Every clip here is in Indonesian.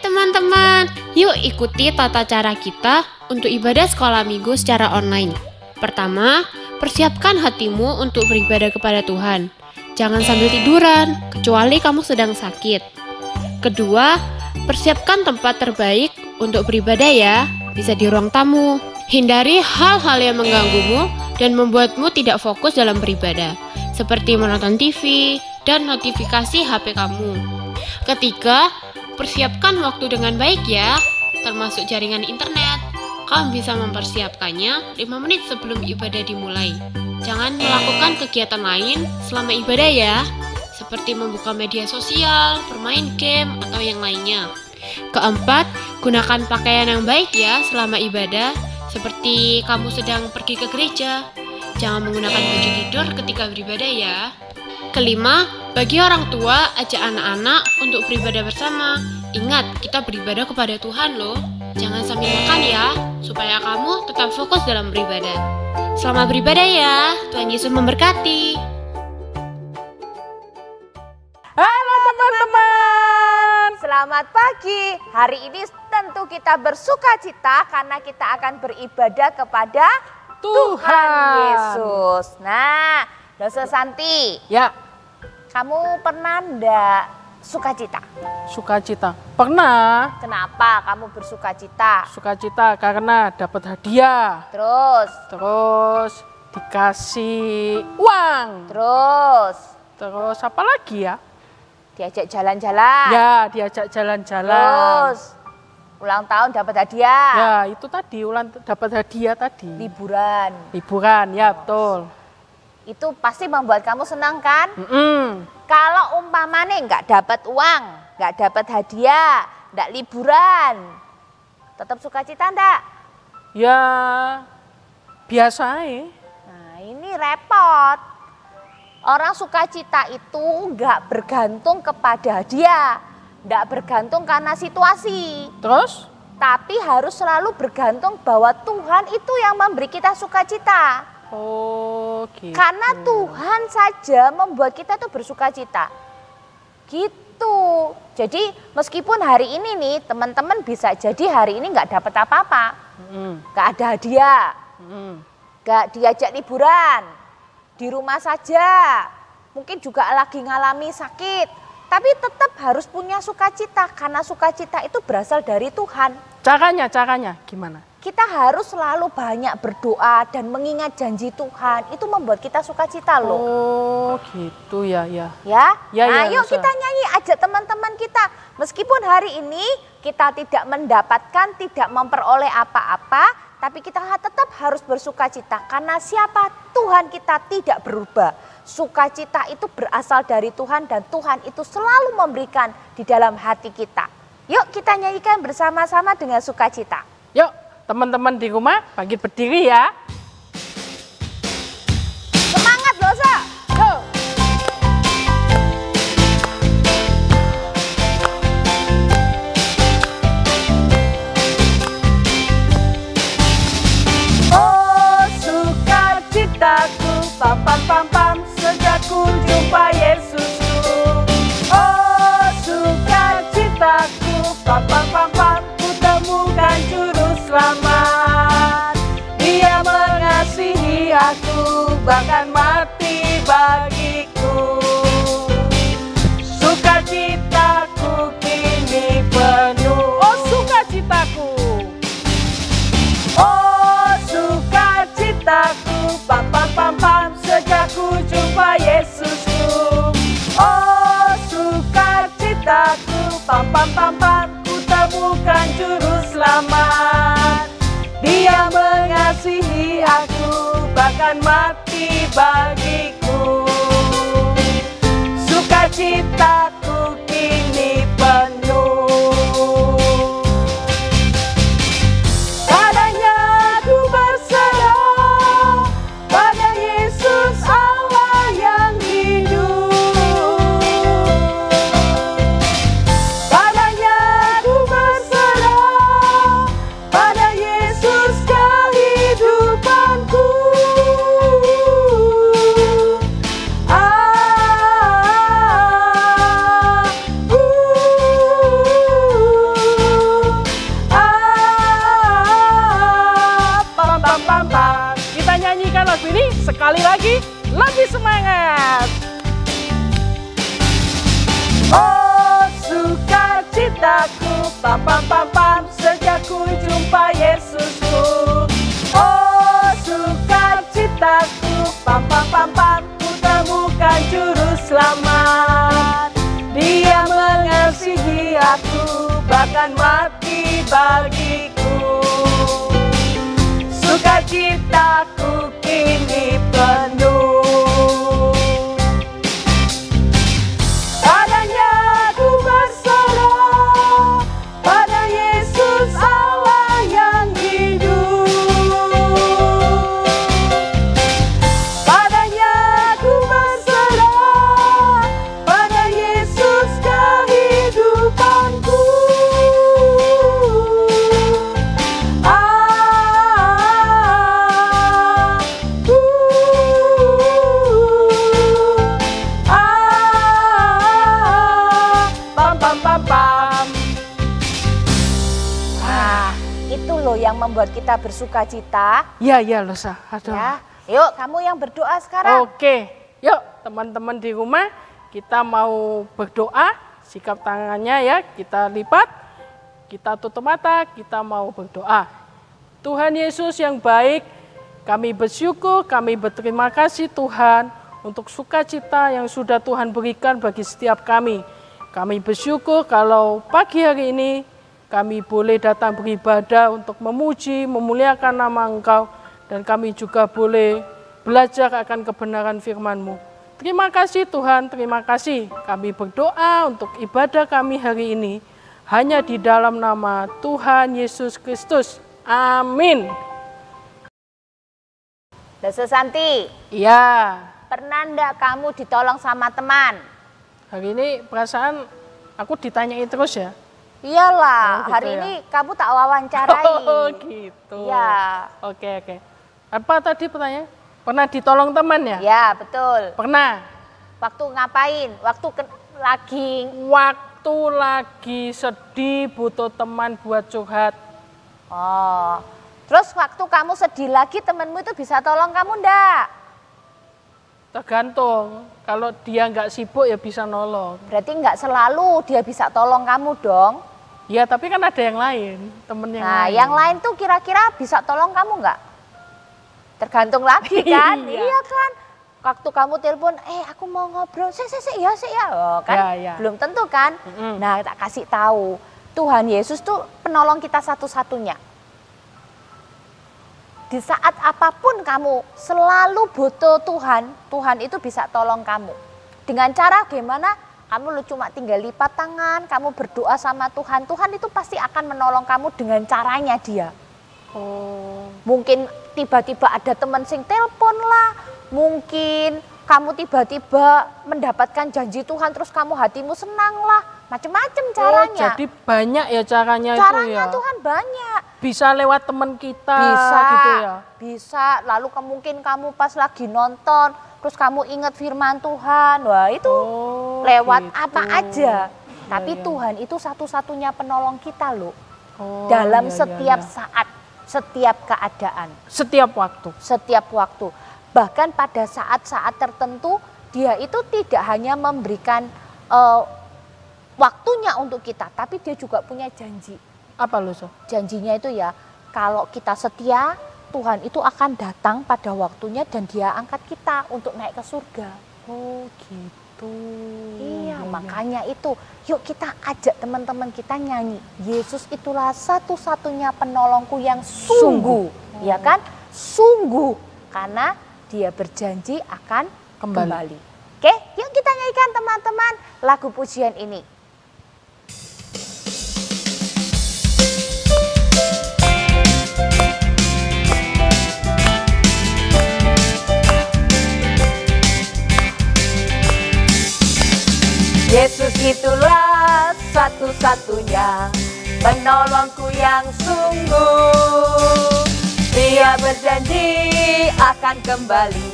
teman-teman, yuk ikuti tata cara kita untuk ibadah sekolah minggu secara online. Pertama, persiapkan hatimu untuk beribadah kepada Tuhan. Jangan sambil tiduran, kecuali kamu sedang sakit. Kedua, persiapkan tempat terbaik untuk beribadah ya, bisa di ruang tamu. Hindari hal-hal yang mengganggumu dan membuatmu tidak fokus dalam beribadah, seperti menonton TV dan notifikasi HP kamu. Ketiga, persiapkan waktu dengan baik ya, termasuk jaringan internet. Kamu bisa mempersiapkannya 5 menit sebelum ibadah dimulai. Jangan melakukan kegiatan lain selama ibadah ya, seperti membuka media sosial, bermain game, atau yang lainnya. Keempat, gunakan pakaian yang baik ya selama ibadah, seperti kamu sedang pergi ke gereja. Jangan menggunakan baju tidur ketika beribadah ya. Kelima, bagi orang tua, ajak anak-anak untuk beribadah bersama. Ingat, kita beribadah kepada Tuhan loh. Jangan sambil makan ya, supaya kamu tetap fokus dalam beribadah. Selamat beribadah ya, Tuhan Yesus memberkati. Halo teman-teman, selamat pagi. Hari ini tentu kita bersuka cita karena kita akan beribadah kepada Tuhan Yesus. Nah, Dosa Santi, ya, kamu pernah ndak sukacita? sukacita. Pernah. Kenapa kamu bersukacita? Sukacita karena dapat hadiah. Terus Dikasih uang. Terus apa lagi ya? diajak jalan-jalan. Ya, diajak jalan-jalan. Terus ulang tahun dapat hadiah. Ya, itu tadi dapat hadiah tadi. Liburan, ya betul. itu pasti membuat kamu senang kan? Mm-mm. Kalau umpamane nggak dapat uang, nggak dapat hadiah, nggak liburan, tetap sukacita ndak? Ya, biasa aja. Nah ini repot. Orang sukacita itu nggak bergantung kepada hadiah, nggak bergantung karena situasi. Terus? Tapi harus selalu bergantung bahwa Tuhan itu yang memberi kita sukacita. Oh gitu. Karena Tuhan saja membuat kita tuh bersukacita. Gitu. Jadi meskipun hari ini nih teman-teman bisa jadi hari ini nggak dapat apa-apa. Nggak ada hadiah. Nggak diajak liburan. Di rumah saja. Mungkin juga lagi ngalami sakit. Tapi tetap harus punya sukacita. Karena sukacita itu berasal dari Tuhan. Caranya gimana? Kita harus selalu banyak berdoa dan mengingat janji Tuhan. Itu membuat kita sukacita loh. Oh gitu ya. Ya, Ya, yuk kita nyanyi ajak teman-teman kita. Meskipun hari ini kita tidak mendapatkan, tidak memperoleh apa-apa, tapi kita tetap harus bersukacita. Karena siapa? Tuhan kita tidak berubah. Sukacita itu berasal dari Tuhan dan Tuhan itu selalu memberikan di dalam hati kita. Yuk kita nyanyikan bersama-sama dengan sukacita. Yuk teman-teman di rumah bangkit berdiri ya. Semangat Dosa. Go. Oh sukacitaku, pam pam pam pam, sejak ku jumpa Yesusku. Oh sukacitaku, pam pam pam pam, ku temukan juru selamat. Dia mengasihi aku, bahkan mati bagiku. Sukacitaku kini penuh. Oh sukacitaku. Oh sukacitaku, pam pam pam pam, sejak ku jumpa Yesusku. Oh sukacitaku, pam pam pam pam, ku temukan juru selamat. Dia mengasihi aku, bahkan mati bagiku. Sukacitaku kini penuh. Padanya ku berserah, pada Yesus Allah yang hidup. Padanya ku berserah, pada Yesus kehidupanku. Oh sukacitaku, pam pam pam pam, sejak ku jumpa Yesusku. Oh sukacitaku, pam pam pam pam, ku temukan juru selamat. Dia mengasihi aku, bahkan mati bagiku. Sukacitaku kini penuh. Padanya ku berserah, pada Yesus Allah yang hidup. Padanya ku berserah, pada Yesus kehidupanku. Itu loh yang membuat kita bersuka cita. Iya, iya loh, Sa. Aduh. Ya, yuk kamu yang berdoa sekarang. Oke, yuk teman-teman di rumah kita mau berdoa, sikap tangannya ya kita lipat, kita tutup mata, kita mau berdoa. Tuhan Yesus yang baik, kami bersyukur, kami berterima kasih Tuhan untuk sukacita yang sudah Tuhan berikan bagi setiap kami. Kami bersyukur kalau pagi hari ini kami boleh datang beribadah untuk memuji, memuliakan nama Engkau, dan kami juga boleh belajar akan kebenaran firman-Mu. Terima kasih Tuhan, terima kasih. Kami berdoa untuk ibadah kami hari ini, hanya di dalam nama Tuhan Yesus Kristus. Amin. Desa Santi, Iya, pernah enggak kamu ditolong sama teman? hari ini perasaan aku ditanyain terus ya. Iyalah, Oh, gitu hari ya. ini kamu tak wawancarai. Oh gitu. Iya. Oke. Apa tadi pertanyaan? Pernah ditolong teman ya? Ya, betul. Pernah. Waktu ngapain? Waktu lagi Waktu lagi sedih butuh teman buat curhat. Oh. Terus waktu kamu sedih lagi temenmu itu bisa tolong kamu ndak? Tergantung. Kalau dia nggak sibuk ya bisa nolong. Berarti nggak selalu dia bisa tolong kamu dong. Ya tapi kan ada yang lain, temen yang Nah, lain. yang lain tuh kira-kira bisa tolong kamu nggak? Tergantung lagi kan? Iya. Iya kan? Waktu kamu telepon, aku mau ngobrol, sih ya. Oh, kan? Ya. Belum tentu kan? Mm-mm. Nah, tak kasih tahu. Tuhan Yesus tuh penolong kita satu-satunya. Di saat apapun kamu selalu butuh Tuhan, Tuhan itu bisa tolong kamu. Dengan cara gimana? Kamu lu cuma tinggal lipat tangan, kamu berdoa sama Tuhan. Tuhan itu pasti akan menolong kamu dengan caranya dia. Oh. Mungkin tiba-tiba ada teman sing telepon lah. Mungkin kamu tiba-tiba mendapatkan janji Tuhan terus kamu hatimu senang lah. Macem-macem caranya. Oh, jadi banyak ya caranya, itu Caranya ya. Tuhan banyak. Bisa lewat teman kita Bisa, gitu ya. bisa. Lalu mungkin kamu pas lagi nonton, terus kamu ingat firman Tuhan. Wah itu Oh, lewat gitu. apa aja. Tapi iya. Tuhan itu satu-satunya penolong kita loh. Oh, Dalam iya, setiap iya. saat, setiap keadaan, Setiap waktu. setiap waktu. Bahkan pada saat-saat tertentu, dia itu tidak hanya memberikan waktunya untuk kita, tapi dia juga punya janji. Apa loh, So? Janjinya itu ya, kalau kita setia, Tuhan itu akan datang pada waktunya dan dia angkat kita untuk naik ke surga. Oh gitu. Iya, makanya itu, yuk kita ajak teman-teman kita nyanyi. Yesus itulah satu-satunya penolongku yang sungguh, ya kan? Sungguh, karena dia berjanji akan kembali. Oke, yuk kita nyanyikan teman-teman lagu pujian ini. Yesus itulah satu-satunya penolongku yang sungguh. Dia berjanji akan kembali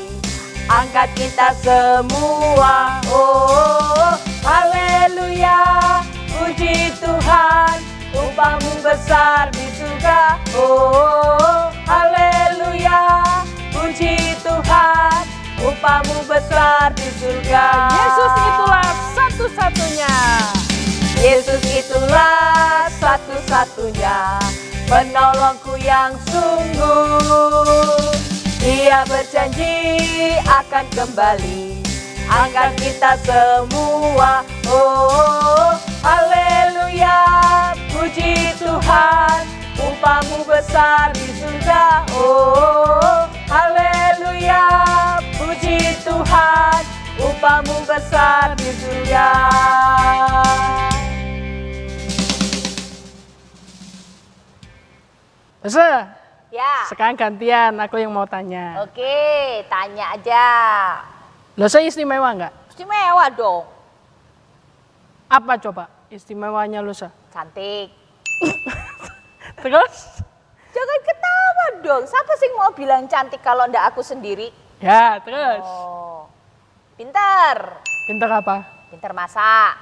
angkat kita semua. Oh, haleluya, puji Tuhan, upahmu besar di surga. Oh, haleluya, puji Tuhan, upahmu besar di surga. Yesus itulah satu-satunya Yesus itulah satu-satunya penolongku yang sungguh. Dia berjanji akan kembali angkat kita semua. Oh, haleluya, puji Tuhan, upamu besar di surga. Oh, haleluya, puji Tuhan, upamu besar di surga. Losa, Ya. sekarang gantian aku yang mau tanya. Oke, tanya aja. Losa istimewa nggak? Istimewa dong. Apa coba istimewanya Losa? Cantik. Terus? Jangan ketawa dong. Siapa sih mau bilang cantik kalau ndak aku sendiri? Ya, terus. Oh. Pinter. Pinter apa? Pinter masak.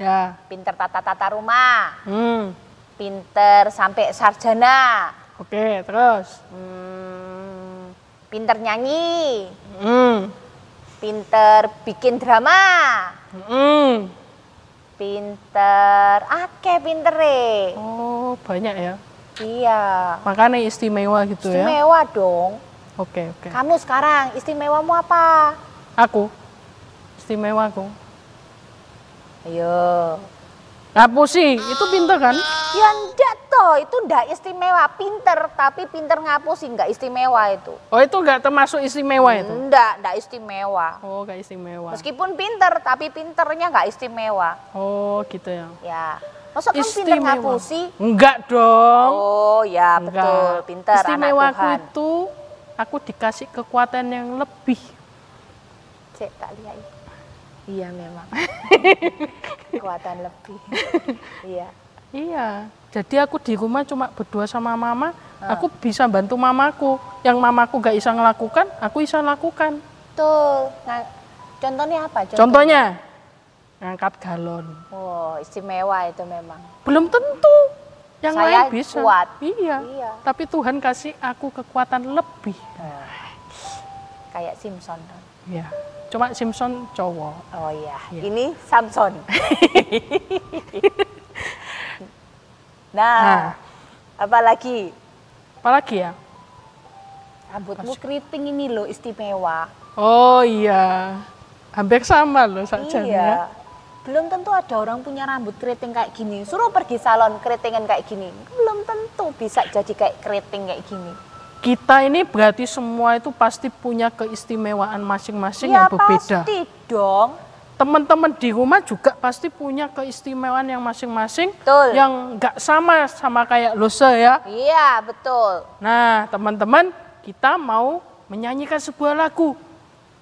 Ya. Pinter tata-tata rumah. Hmm. Pinter sampai sarjana. Oke, terus. Pinter nyanyi. Hmm. Pinter bikin drama. Hmm. Pinter, pintere. Oh, banyak ya. Iya. Makanya istimewa gitu ya. Istimewa dong. Oke. Kamu sekarang istimewamu apa? Aku. Istimewaku. Ayo. Ngapusi, itu pinter kan? Ya enggak toh, itu enggak istimewa. Pinter, tapi pinter ngapusin enggak istimewa itu. Oh, itu nggak termasuk istimewa itu? Enggak istimewa. Oh, nggak istimewa. Meskipun pinter, tapi pinternya enggak istimewa. Oh, gitu ya. Ya. Masa kan pinter ngapusi? Enggak dong. Oh ya Enggak. betul, pinter anak Istimewaku Tuhan. itu aku dikasih kekuatan yang lebih. Cek tak lihat. Iya memang. Kekuatan lebih. Iya. Iya. Jadi aku di rumah cuma berdua sama mama, aku bisa bantu mamaku. Yang mamaku gak bisa ngelakukan, aku bisa lakukan. Betul. Nah, contohnya apa? Contohnya, ngangkat galon. Oh, istimewa itu memang. Belum tentu yang Saya lain bisa. kuat. Iya. Iya. Tapi Tuhan kasih aku kekuatan lebih. Kayak Simpson. Iya. Cuma Simpson cowok. Oh iya, Iya. ini Samson. Nah, apalagi Apalagi ya? rambutmu keriting ini loh istimewa. Oh iya. Hampir sama loh saja ya. Iya. Belum tentu ada orang punya rambut keriting kayak gini. Suruh pergi salon keritingan kayak gini. Belum tentu bisa jadi kayak keriting kayak gini. Kita ini berarti semua itu pasti punya keistimewaan masing-masing Ya yang berbeda. pasti dong. Teman-teman di rumah juga pasti punya keistimewaan yang masing-masing, Betul. yang nggak sama kayak Losa ya. Iya betul. Nah teman-teman, kita mau menyanyikan sebuah lagu.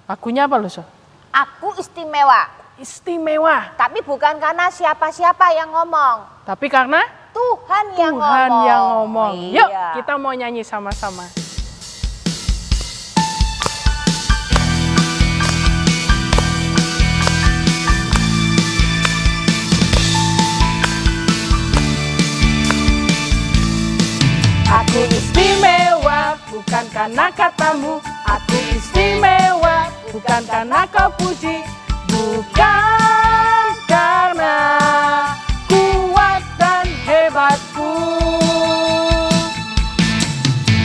Lagunya apa Losa? Aku istimewa. Istimewa. Tapi bukan karena siapa-siapa yang ngomong. Tapi karena Tuhan yang Tuhan ngomong. yang ngomong. Iya. Yuk kita mau nyanyi sama-sama. Aku istimewa bukan karena katamu. Aku istimewa bukan karena kau puji. Bukan karena kuat dan hebatku.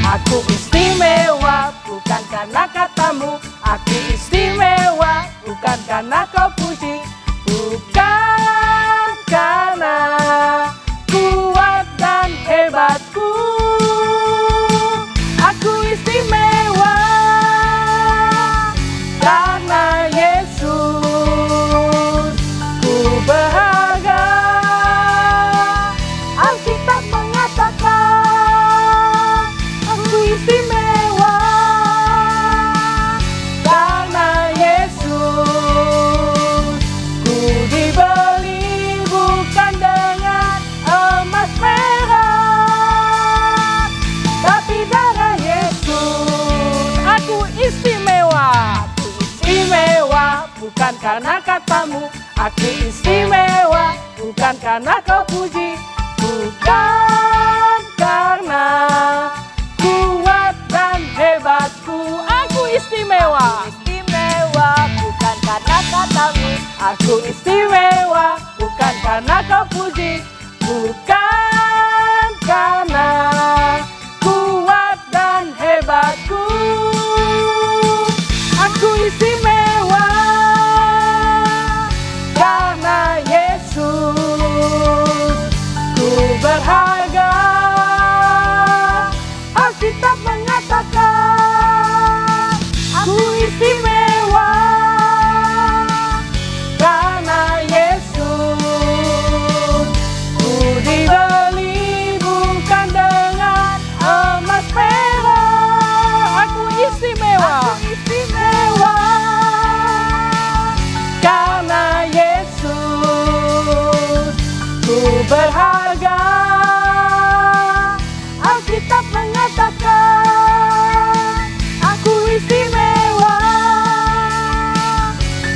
Aku istimewa bukan karena katamu. Aku istimewa bukan karena kau puji. Bukan karena kuat dan hebatku. Aku istimewa karena Yesus. Ku berharga. Alkitab mengatakan aku istimewa karena Yesus. Ku dibeli bukan dengan emas perak, tapi darah Yesus. Aku istimewa. Aku istimewa bukan karena katamu. Aku istimewa bukan karena kau puji. Bukan karena kuat dan hebatku. Aku istimewa. Istimewa bukan karena katamu. Aku istimewa bukan karena kau puji. berharga. Alkitab mengatakan aku istimewa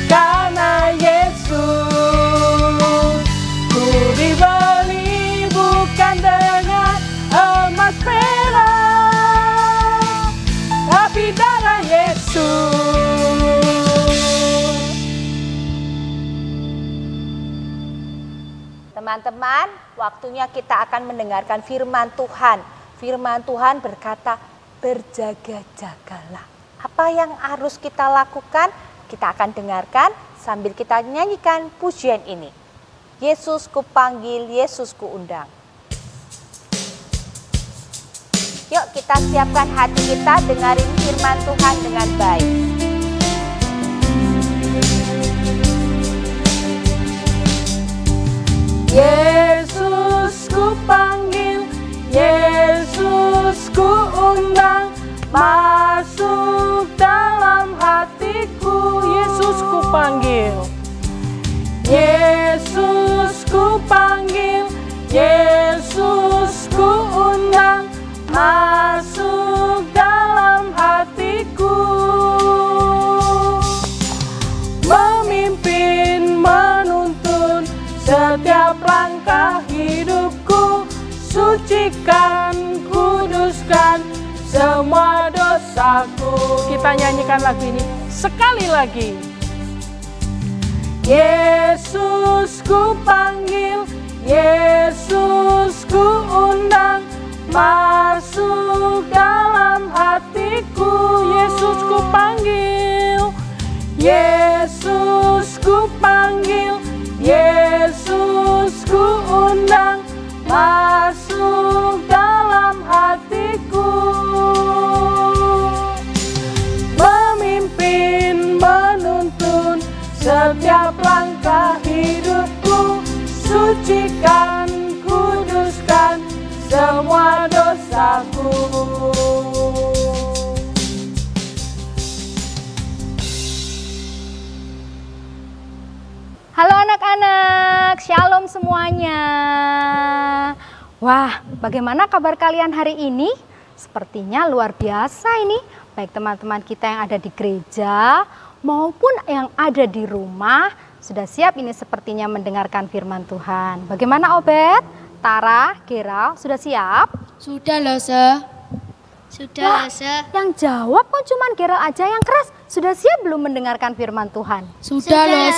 karena Yesus. Ku dibeli bukan dengan emas perak, tapi darah Yesus. Teman-teman, waktunya kita akan mendengarkan firman Tuhan. Firman Tuhan berkata, berjaga-jagalah. Apa yang harus kita lakukan? Kita akan dengarkan sambil kita nyanyikan pujian ini. Yesus ku panggil, Yesus ku undang. Yuk kita siapkan hati kita dengarin firman Tuhan dengan baik. Yesus ku panggil, Yesus ku undang, masuk dalam hatiku. Yesus ku panggil, Yesus ku panggil, Yesus ku undang, masuk dalam hatiku. Memimpin, menuntun setiap langkah hidupku, sucikan, kuduskan semua dosaku. Kita nyanyikan lagu ini sekali lagi. Yesus ku panggil, Yesus ku undang, masuk dalam hatiku. Yesus ku panggil, Yesus ku panggil, Yesus ku undang, masuk dalam hatiku. Memimpin, menuntun setiap langkah hidupku, sucikan, kuduskan semua dosaku. Halo anak-anak, shalom semuanya. Wah, bagaimana kabar kalian hari ini? Sepertinya luar biasa ini. Baik teman-teman kita yang ada di gereja maupun yang ada di rumah sudah siap ini sepertinya mendengarkan firman Tuhan. Bagaimana Obed, Tara, Gera, sudah siap? Sudah loh, Se. Sudah loh, Se. Yang jawab kok cuman Gera aja yang keras. Sudah siap belum mendengarkan firman Tuhan? Sudah loh,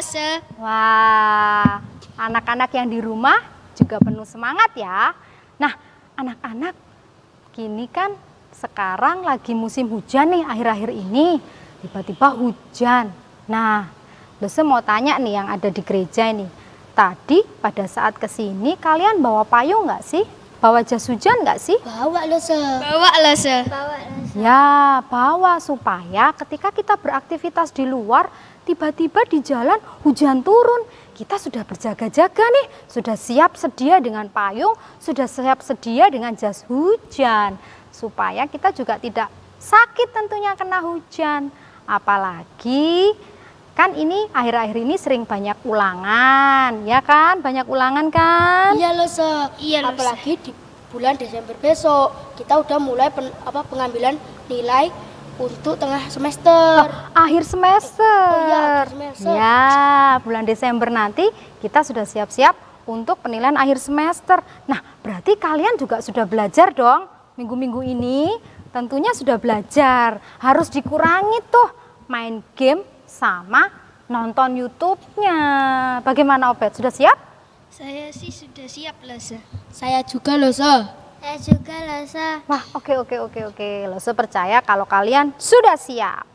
Se. Wah, anak-anak yang di rumah juga penuh semangat ya. Nah, anak-anak, kini kan sekarang lagi musim hujan nih akhir-akhir ini. Tiba-tiba hujan. Nah, Lese mau tanya nih yang ada di gereja ini. Tadi pada saat kesini kalian bawa payung nggak sih? Bawa jas hujan nggak sih? Bawa loh, Se. Bawa loh, Se. Ya, bawa supaya ketika kita beraktivitas di luar, tiba-tiba di jalan hujan turun. Kita sudah berjaga-jaga nih, sudah siap sedia dengan payung, sudah siap sedia dengan jas hujan. Supaya kita juga tidak sakit tentunya kena hujan. Apalagi kan ini akhir-akhir ini sering banyak ulangan, ya kan? Banyak ulangan kan? Iya loh, Se. Iya loh, Se. Apalagi di bulan Desember besok kita udah mulai pengambilan nilai untuk tengah semester. Akhir semester. Oh iya, akhir semester. Ya, bulan Desember nanti kita sudah siap-siap untuk penilaian akhir semester. Nah, berarti kalian juga sudah belajar dong minggu-minggu ini. Tentunya sudah belajar. Harus dikurangi tuh main game sama nonton YouTube-nya. Bagaimana Obed? Sudah siap? Saya sih sudah siap loh, Se. Saya juga loh, Se. Saya juga loh, Se. Wah, oke. Lese percaya kalau kalian sudah siap.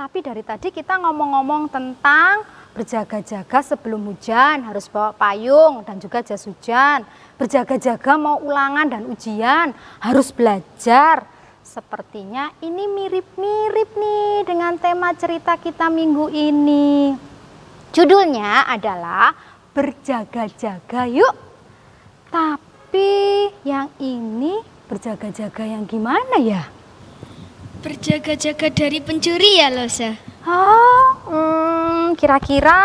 Tapi dari tadi kita ngomong-ngomong tentang berjaga-jaga sebelum hujan, harus bawa payung dan juga jas hujan. Berjaga-jaga mau ulangan dan ujian, harus belajar. Sepertinya ini mirip-mirip nih dengan tema cerita kita minggu ini. Judulnya adalah berjaga-jaga yuk. Tapi yang ini berjaga-jaga yang gimana ya? Berjaga-jaga dari pencuri ya, loh, Se. Kira-kira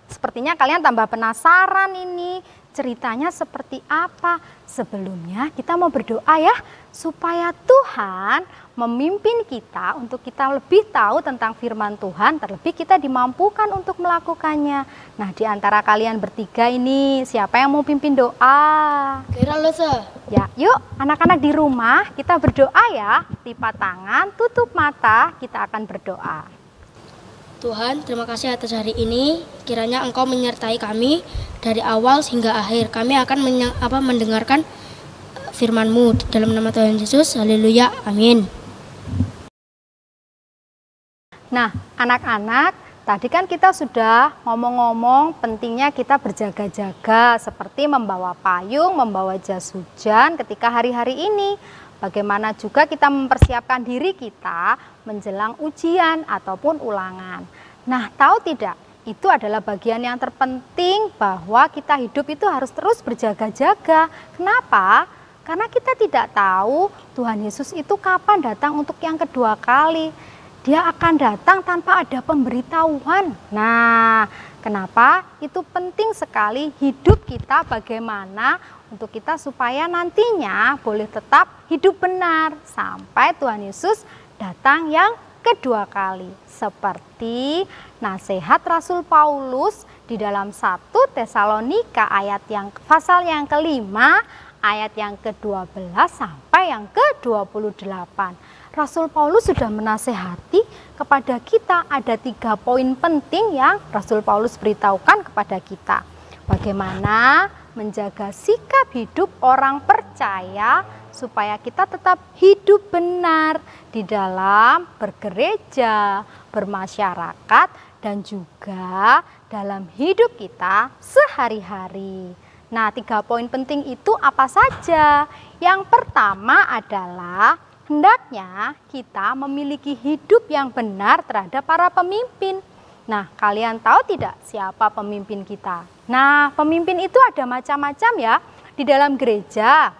seperti sepertinya kalian tambah penasaran ini. Ceritanya seperti apa? Sebelumnya kita mau berdoa ya, supaya Tuhan memimpin kita untuk kita lebih tahu tentang firman Tuhan, terlebih kita dimampukan untuk melakukannya. Nah, di antara kalian bertiga ini, siapa yang mau pimpin doa? Kira lo se. Ya, yuk anak-anak di rumah kita berdoa ya. Lipat tangan, tutup mata, kita akan berdoa. Tuhan, terima kasih atas hari ini. Kiranya Engkau menyertai kami dari awal hingga akhir. Kami akan mendengarkan firman-Mu dalam nama Tuhan Yesus. Haleluya. Amin. Nah, anak-anak, tadi kan kita sudah ngomong-ngomong pentingnya kita berjaga-jaga seperti membawa payung, membawa jas hujan ketika hari-hari ini. Bagaimana juga kita mempersiapkan diri kita menjelang ujian ataupun ulangan. Nah, tahu tidak? Itu adalah bagian yang terpenting bahwa kita hidup itu harus terus berjaga-jaga. Kenapa? Karena kita tidak tahu Tuhan Yesus itu kapan datang untuk yang kedua kali. Dia akan datang tanpa ada pemberitahuan. Nah, kenapa? Itu penting sekali hidup kita bagaimana untuk kita supaya nantinya boleh tetap hidup benar sampai Tuhan Yesus datang yang kedua kali. Seperti nasihat Rasul Paulus di dalam 1 Tesalonika pasal yang kelima, ayat yang ke-12 sampai yang ke-28. Rasul Paulus sudah menasehati kepada kita, ada 3 poin penting yang Rasul Paulus beritahukan kepada kita. Bagaimana menjaga sikap hidup orang percaya supaya kita tetap hidup benar di dalam bergereja, bermasyarakat, dan juga dalam hidup kita sehari-hari. Nah, 3 poin penting itu apa saja? Yang pertama adalah hendaknya kita memiliki hidup yang benar terhadap para pemimpin. Nah, kalian tahu tidak siapa pemimpin kita? Nah, pemimpin itu ada macam-macam ya. Di dalam gereja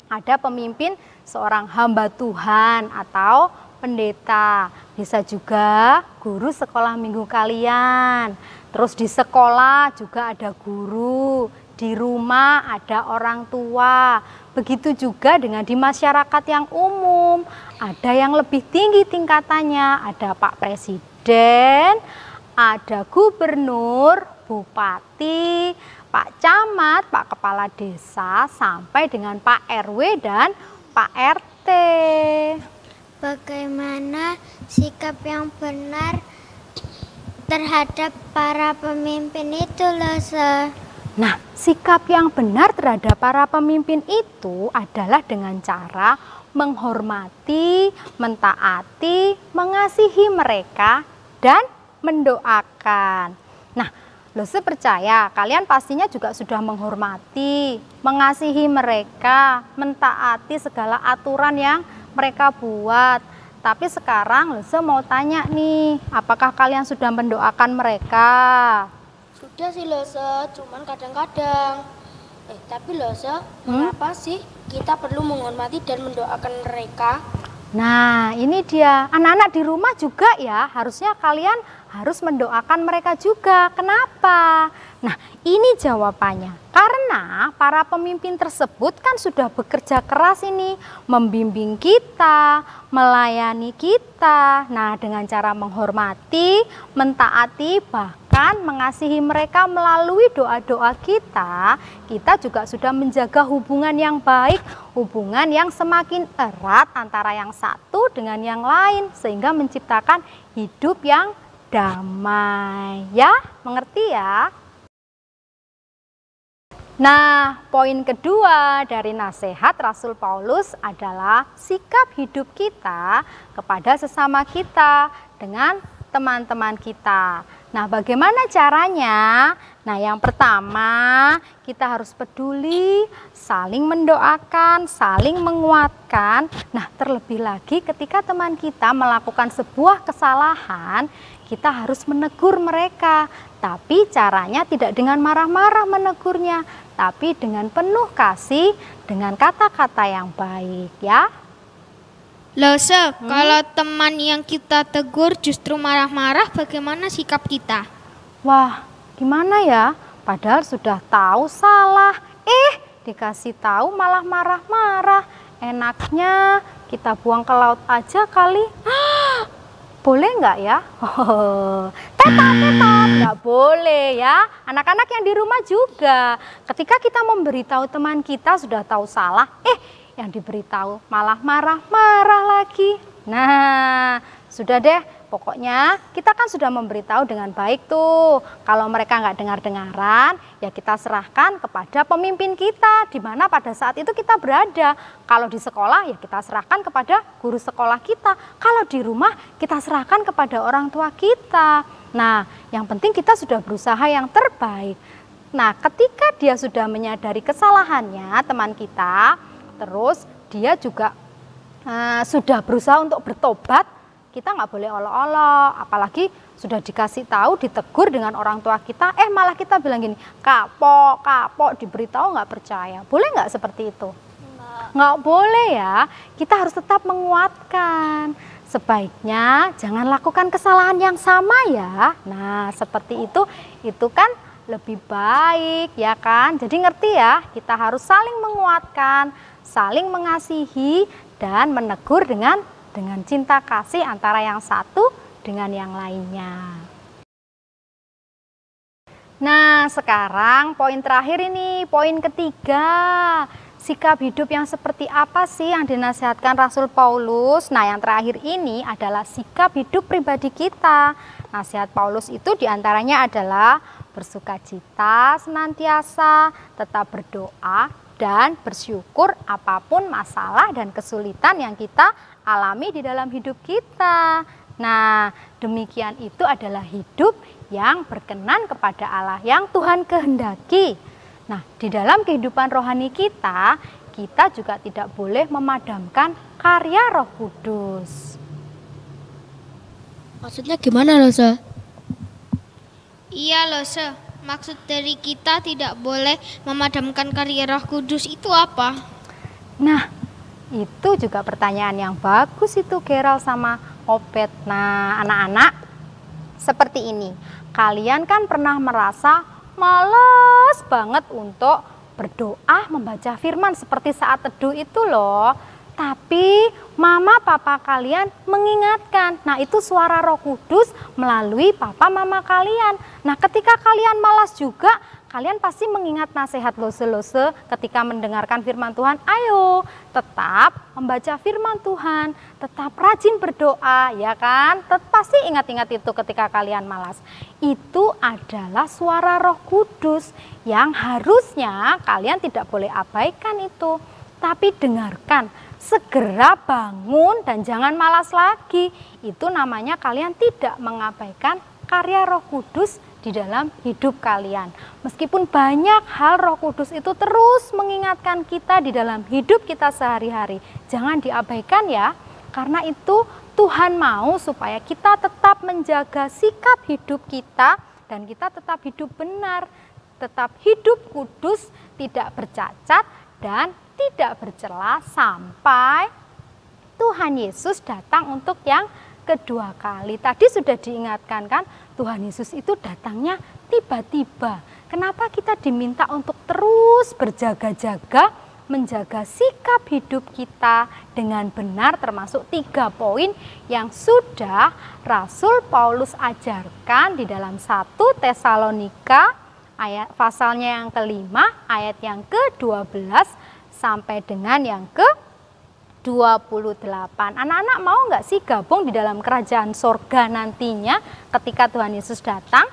ada pemimpin seorang hamba Tuhan atau pendeta. Bisa juga guru sekolah minggu kalian. Terus di sekolah juga ada guru. Di rumah ada orang tua. Begitu juga dengan di masyarakat yang umum. Ada yang lebih tinggi tingkatannya. Ada Pak Presiden, ada gubernur, bupati, Pak Camat, Pak Kepala Desa, sampai dengan Pak RW dan Pak RT. Bagaimana sikap yang benar terhadap para pemimpin itu, Lose? Nah, sikap yang benar terhadap para pemimpin itu adalah dengan cara menghormati, mentaati, mengasihi mereka, dan mendoakan. Nah, Lose percaya kalian pastinya juga sudah menghormati, mengasihi mereka, mentaati segala aturan yang mereka buat. Tapi sekarang Lose mau tanya nih, apakah kalian sudah mendoakan mereka? Sudah sih Lose, cuman kadang-kadang. Tapi Lose, mengapa sih kita perlu menghormati dan mendoakan mereka? Nah, ini dia. Anak-anak di rumah juga ya, harusnya kalian harus mendoakan mereka juga. Kenapa? Nah, ini jawabannya. Karena para pemimpin tersebut kan sudah bekerja keras ini, membimbing kita, melayani kita. Nah, dengan cara menghormati, mentaati, bahkan mengasihi mereka melalui doa-doa kita, kita juga sudah menjaga hubungan yang baik, hubungan yang semakin erat antara yang satu dengan yang lain, sehingga menciptakan hidup yang damai. Ya, mengerti ya? Nah, poin kedua dari nasihat Rasul Paulus adalah sikap hidup kita kepada sesama kita dengan teman-teman kita. Nah, bagaimana caranya? Nah, yang pertama, kita harus peduli, saling mendoakan, saling menguatkan. Nah, terlebih lagi ketika teman kita melakukan sebuah kesalahan, kita harus menegur mereka. Tapi caranya tidak dengan marah-marah menegurnya, tapi dengan penuh kasih, dengan kata-kata yang baik ya. Lose, kalau teman yang kita tegur justru marah-marah, bagaimana sikap kita? Wah, Gimana ya? Padahal sudah tahu salah. Dikasih tahu malah marah-marah. Enaknya kita buang ke laut aja kali. Boleh nggak ya? Tetot, nggak boleh ya. Anak-anak yang di rumah juga. Ketika kita memberitahu teman kita sudah tahu salah, yang diberitahu malah marah-marah lagi. Nah, sudah deh. Pokoknya kita kan sudah memberitahu dengan baik tuh. Kalau mereka nggak dengar-dengaran, ya kita serahkan kepada pemimpin kita, di mana pada saat itu kita berada. Kalau di sekolah, ya kita serahkan kepada guru sekolah kita. Kalau di rumah, kita serahkan kepada orang tua kita. Nah, yang penting kita sudah berusaha yang terbaik. Nah, ketika dia sudah menyadari kesalahannya, teman kita, terus dia juga sudah berusaha untuk bertobat, kita nggak boleh olok-olok, apalagi sudah dikasih tahu, ditegur dengan orang tua kita, malah kita bilang gini, kapok, diberitahu nggak percaya. Boleh nggak seperti itu? Nggak boleh ya, kita harus tetap menguatkan. Sebaiknya jangan lakukan kesalahan yang sama ya. Nah, seperti itu kan lebih baik ya kan. Jadi ngerti ya, kita harus saling menguatkan, saling mengasihi, dan menegur dengan cinta kasih antara yang satu dengan yang lainnya. Nah, sekarang poin terakhir ini, poin ketiga. Sikap hidup yang seperti apa sih yang dinasihatkan Rasul Paulus? Nah, yang terakhir ini adalah sikap hidup pribadi kita. Nasihat Paulus itu diantaranya adalah bersukacita senantiasa, tetap berdoa, dan bersyukur apapun masalah dan kesulitan yang kita alami di dalam hidup kita. Nah, demikian itu adalah hidup yang berkenan kepada Allah, yang Tuhan kehendaki. Nah, di dalam kehidupan rohani kita juga tidak boleh memadamkan karya Roh Kudus. Maksudnya gimana, Lose? Iya, Lose. Maksud dari kita tidak boleh memadamkan karya Roh Kudus itu apa? Nah, itu juga pertanyaan yang bagus itu, Gerald sama Obed. Nah, anak-anak, seperti ini. Kalian kan pernah merasa males banget untuk berdoa, membaca firman seperti saat teduh itu loh. Tapi mama papa kalian mengingatkan. Nah, itu suara Roh Kudus melalui papa mama kalian. Nah, ketika kalian malas juga, kalian pasti mengingat nasihat Lose ketika mendengarkan firman Tuhan. Ayo, tetap membaca firman Tuhan, tetap rajin berdoa, ya kan? Pasti ingat-ingat itu ketika kalian malas. Itu adalah suara Roh Kudus yang harusnya kalian tidak boleh abaikan itu. Tapi dengarkan, segera bangun dan jangan malas lagi. Itu namanya kalian tidak mengabaikan karya Roh Kudus di dalam hidup kalian. Meskipun banyak hal Roh Kudus itu terus mengingatkan kita di dalam hidup kita sehari-hari. Jangan diabaikan ya, karena itu Tuhan mau supaya kita tetap menjaga sikap hidup kita dan kita tetap hidup benar, tetap hidup kudus, tidak bercacat dan tidak bercela sampai Tuhan Yesus datang untuk yang kedua kali. Tadi sudah diingatkan kan, Tuhan Yesus itu datangnya tiba-tiba. Kenapa kita diminta untuk terus berjaga-jaga, menjaga sikap hidup kita dengan benar, termasuk 3 poin yang sudah Rasul Paulus ajarkan di dalam 1 Tesalonika ayat pasalnya yang kelima, ayat yang ke-12 sampai dengan yang ke-28. Anak-anak mau nggak sih gabung di dalam kerajaan sorga nantinya ketika Tuhan Yesus datang?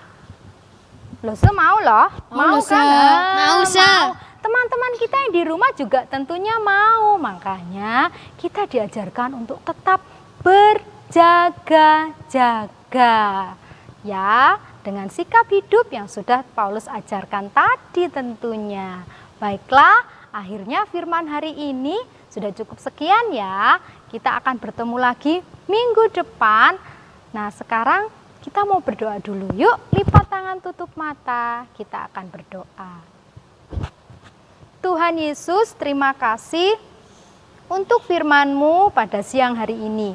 Lose mau loh? Mau kan? Mau, Sa. Teman-teman kita yang di rumah juga tentunya mau. Makanya kita diajarkan untuk tetap berjaga-jaga. Ya, dengan sikap hidup yang sudah Paulus ajarkan tadi tentunya. Baiklah, akhirnya firman hari ini sudah cukup sekian ya. Kita akan bertemu lagi minggu depan. Nah, sekarang kita mau berdoa dulu. Yuk, lipat tangan, tutup mata. Kita akan berdoa. Tuhan Yesus, terima kasih untuk firman-Mu pada siang hari ini.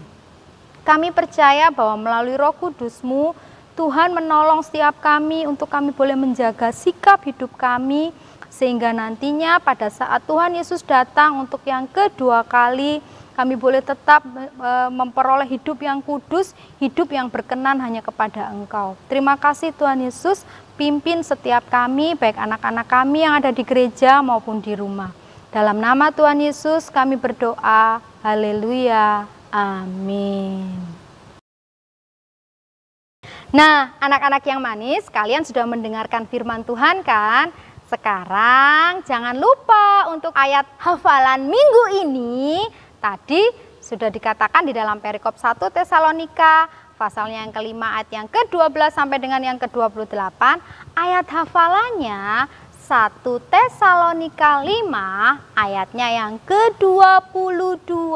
Kami percaya bahwa melalui Roh Kudus-Mu, Tuhan menolong setiap kami untuk kami boleh menjaga sikap hidup kami, sehingga nantinya pada saat Tuhan Yesus datang untuk yang kedua kali, kami boleh tetap memperoleh hidup yang kudus, hidup yang berkenan hanya kepada Engkau. Terima kasih Tuhan Yesus, pimpin setiap kami, baik anak-anak kami yang ada di gereja maupun di rumah. Dalam nama Tuhan Yesus kami berdoa, haleluya, amin. Nah, anak-anak yang manis, kalian sudah mendengarkan firman Tuhan kan? Sekarang jangan lupa untuk ayat hafalan minggu ini. Tadi sudah dikatakan di dalam perikop 1 Tesalonika, pasalnya yang kelima ayat yang ke-12 sampai dengan yang ke-28. Ayat hafalannya 1 Tesalonika 5 ayatnya yang ke-22.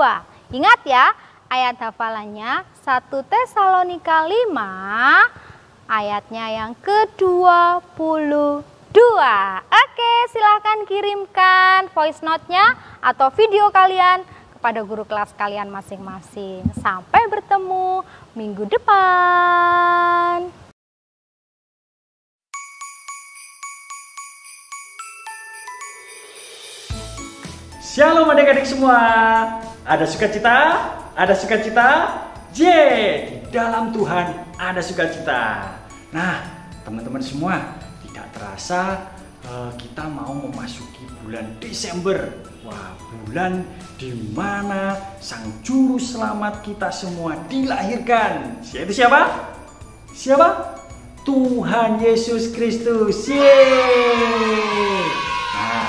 Ingat ya, ayat hafalannya 1 Tesalonika 5 ayatnya yang ke-22. Oke, silahkan kirimkan voice note-nya atau video kalian kepada guru kelas kalian masing-masing. Sampai bertemu minggu depan. Shalom adik-adik semua. Ada sukacita? Ada sukacita? Di dalam Tuhan ada sukacita. Nah, teman-teman semua, tidak terasa kita mau memasuki bulan Desember. Wah, bulan di mana Sang Juru Selamat kita semua dilahirkan. Yaitu siapa? Siapa? Tuhan Yesus Kristus. Yeay! Nah,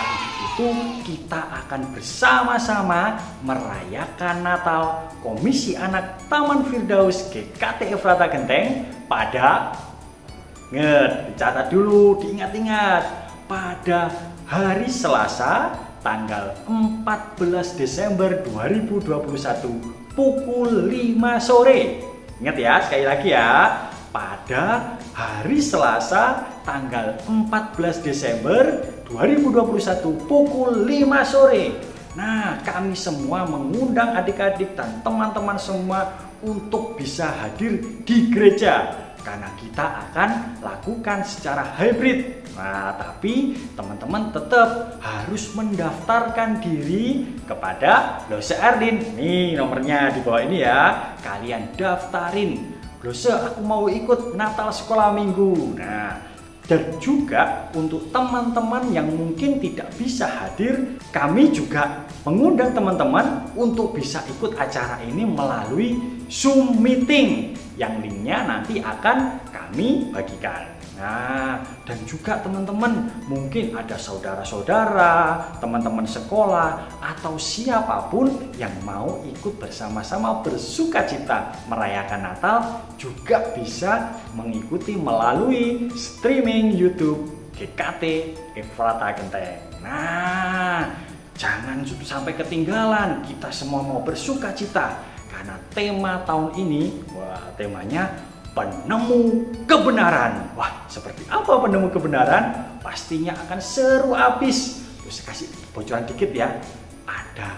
itu kita akan bersama-sama merayakan Natal Komisi Anak Taman Firdaus GKT Efrata Genteng pada, dicatat dulu, diingat-ingat, pada hari Selasa tanggal 14 Desember 2021 pukul 5 sore. Ingat ya, sekali lagi ya, pada hari Selasa tanggal 14 Desember 2021 pukul 5 sore. Nah, kami semua mengundang adik-adik dan teman-teman semua untuk bisa hadir di gereja, karena kita akan lakukan secara hybrid. Nah, tapi teman-teman tetap harus mendaftarkan diri kepada Lose Erlin. Nih nomornya di bawah ini ya. Kalian daftarin. Lose, aku mau ikut Natal Sekolah Minggu. Nah, dan juga untuk teman-teman yang mungkin tidak bisa hadir, kami juga mengundang teman-teman untuk bisa ikut acara ini melalui Zoom meeting yang linknya nanti akan kami bagikan. Nah, dan juga teman-teman mungkin ada saudara-saudara, teman-teman sekolah, atau siapapun yang mau ikut bersama-sama bersukacita merayakan Natal juga bisa mengikuti melalui streaming YouTube GKT Efrata Genteng. Nah, jangan sampai ketinggalan, kita semua mau bersukacita karena tema tahun ini, wah, temanya penemu kebenaran. Wah, seperti apa penemu kebenaran? Pastinya akan seru abis. Terus kasih bocoran dikit ya. Ada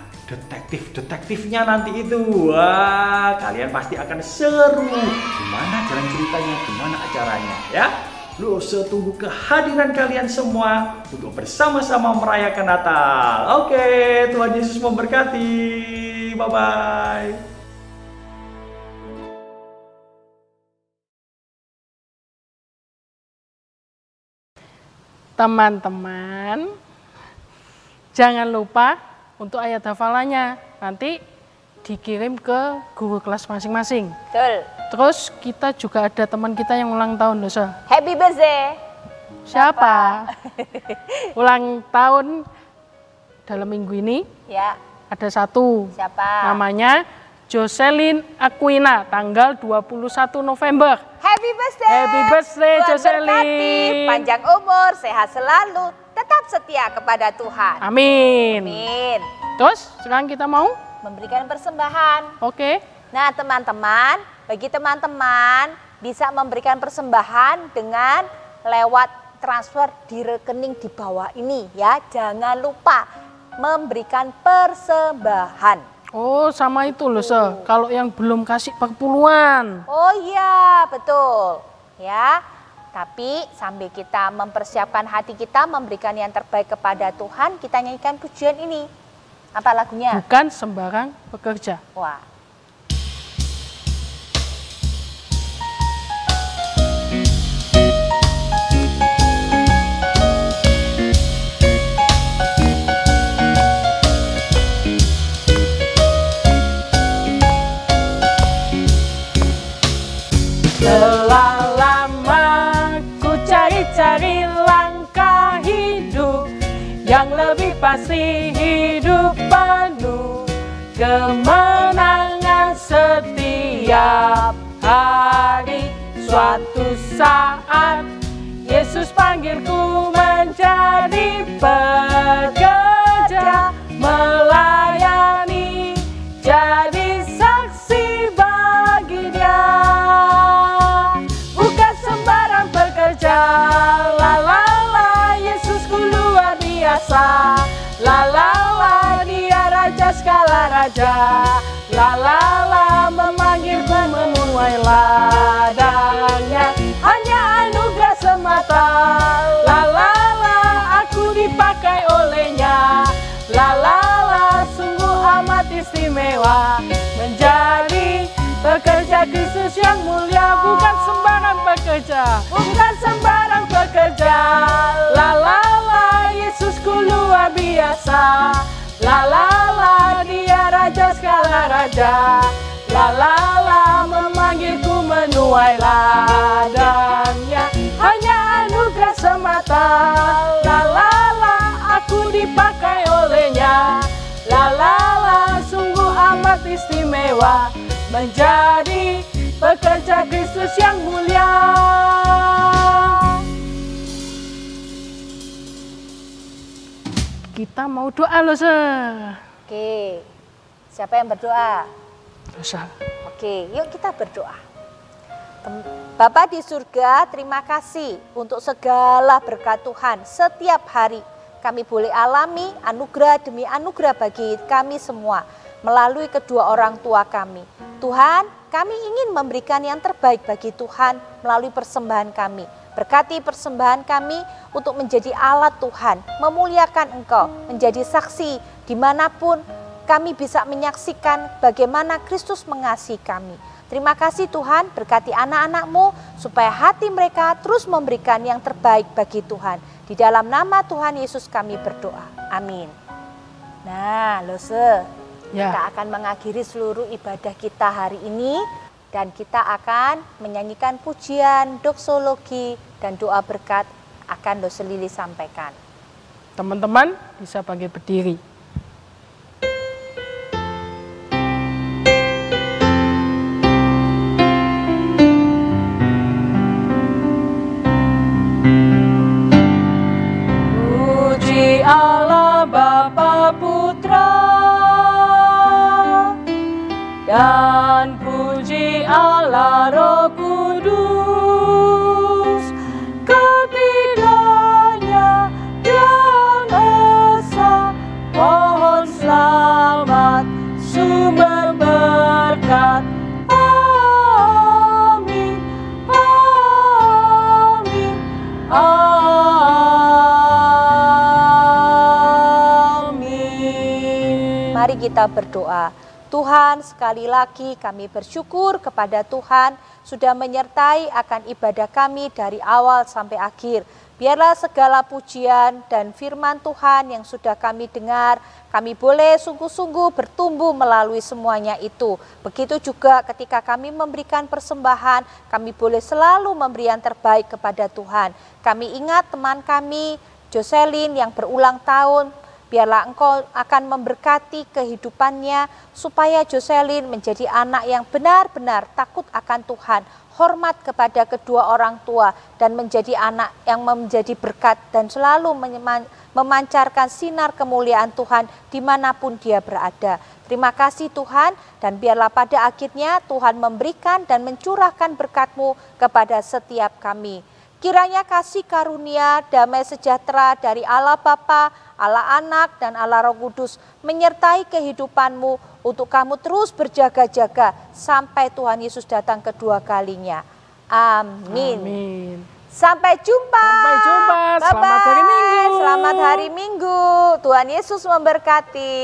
detektifnya nanti itu. Wah, kalian pasti akan seru. Gimana jalan ceritanya? Gimana acaranya ya? Lose tunggu kehadiran kalian semua untuk bersama-sama merayakan Natal. Oke, Tuhan Yesus memberkati. Bye-bye. Teman-teman, jangan lupa untuk ayat hafalannya nanti dikirim ke guru kelas masing-masing. Betul. Terus kita juga ada teman kita yang ulang tahun, Dosa. Happy birthday. Siapa? Ulang tahun dalam minggu ini. Ya. Ada satu. Siapa? Namanya Jocelyn Aquina, tanggal 21 November. Happy birthday. Happy birthday, Tuhan Jocelyn. berkati, panjang umur, sehat selalu, tetap setia kepada Tuhan. Amin. Amin. Terus sekarang kita mau Memberikan persembahan. Oke. Nah, teman-teman, bagi teman-teman bisa memberikan persembahan dengan lewat transfer di rekening di bawah ini ya. Jangan lupa memberikan persembahan. Oh, sama itu loh, Se. Kalau yang belum kasih perpuluhan. Oh iya, betul. ya. Tapi sambil kita mempersiapkan hati kita memberikan yang terbaik kepada Tuhan, kita nyanyikan pujian ini. Apa lagunya? Bukan sembarang pekerja. Wah. Telah lama ku cari-cari langkah hidup yang lebih pasti, hidup penuh kemenangan setiap hari. Suatu saat Yesus panggilku menjadi pekerja, melayani, jadi saksi bagi Dia. Bukan sembarang pekerja, la la la, Yesusku luar biasa. La la la, Dia raja segala raja. La la la, memanggilku menuai ladangnya, hanya anugerah semata. La la la, aku dipakai olehnya. La la la, sungguh amat istimewa menjadi pekerja Kristus yang mulia. Bukan sembarang pekerja, bukan sembarang pekerja. La la la, Yesusku luar biasa. La la la, Dia raja segala raja. La la la, memanggilku menuai ladangnya, hanya anugerah semata. La la la, aku dipakai olehnya. La la la, sungguh amat istimewa menjadi pekerja Kristus yang mulia. Kita mau doa loh, Oke, siapa yang berdoa? Dosa. Oke, yuk kita berdoa. Bapa di surga, terima kasih untuk segala berkat Tuhan. Setiap hari kami boleh alami anugerah demi anugerah bagi kami semua melalui kedua orang tua kami. Tuhan, kami ingin memberikan yang terbaik bagi Tuhan melalui persembahan kami. Berkati persembahan kami untuk menjadi alat Tuhan, memuliakan Engkau, menjadi saksi dimanapun kami bisa menyaksikan bagaimana Kristus mengasihi kami. Terima kasih Tuhan, berkati anak-anak-Mu supaya hati mereka terus memberikan yang terbaik bagi Tuhan. Di dalam nama Tuhan Yesus kami berdoa. Amin. Nah, Lose, kita akan mengakhiri seluruh ibadah kita hari ini. Dan kita akan menyanyikan pujian, doksologi, dan doa berkat akan Lose Lili sampaikan. Teman-teman bisa bangkit berdiri. Puji Allah Bapa Putra dan puji Allah Roh Kudus, ketiganya yang esa, pohon selamat, sumber berkat. Amin, amin, amin. Mari kita berdoa. Tuhan, sekali lagi kami bersyukur kepada Tuhan sudah menyertai akan ibadah kami dari awal sampai akhir. Biarlah segala pujian dan firman Tuhan yang sudah kami dengar, kami boleh sungguh-sungguh bertumbuh melalui semuanya itu. Begitu juga ketika kami memberikan persembahan, kami boleh selalu memberi yang terbaik kepada Tuhan. Kami ingat teman kami, Jocelyn yang berulang tahun. Biarlah Engkau akan memberkati kehidupannya supaya Jocelyn menjadi anak yang benar-benar takut akan Tuhan, hormat kepada kedua orang tua, dan menjadi anak yang menjadi berkat dan selalu memancarkan sinar kemuliaan Tuhan dimanapun dia berada. Terima kasih Tuhan, dan biarlah pada akhirnya Tuhan memberikan dan mencurahkan berkat-Mu kepada setiap kami. Kiranya kasih karunia, damai sejahtera dari Allah Bapa, Allah Anak, dan Allah Roh Kudus menyertai kehidupanmu untuk kamu terus berjaga-jaga sampai Tuhan Yesus datang kedua kalinya. Amin. Amin. Sampai jumpa. Sampai jumpa. Bye-bye. Selamat hari Minggu. Selamat hari Minggu. Tuhan Yesus memberkati.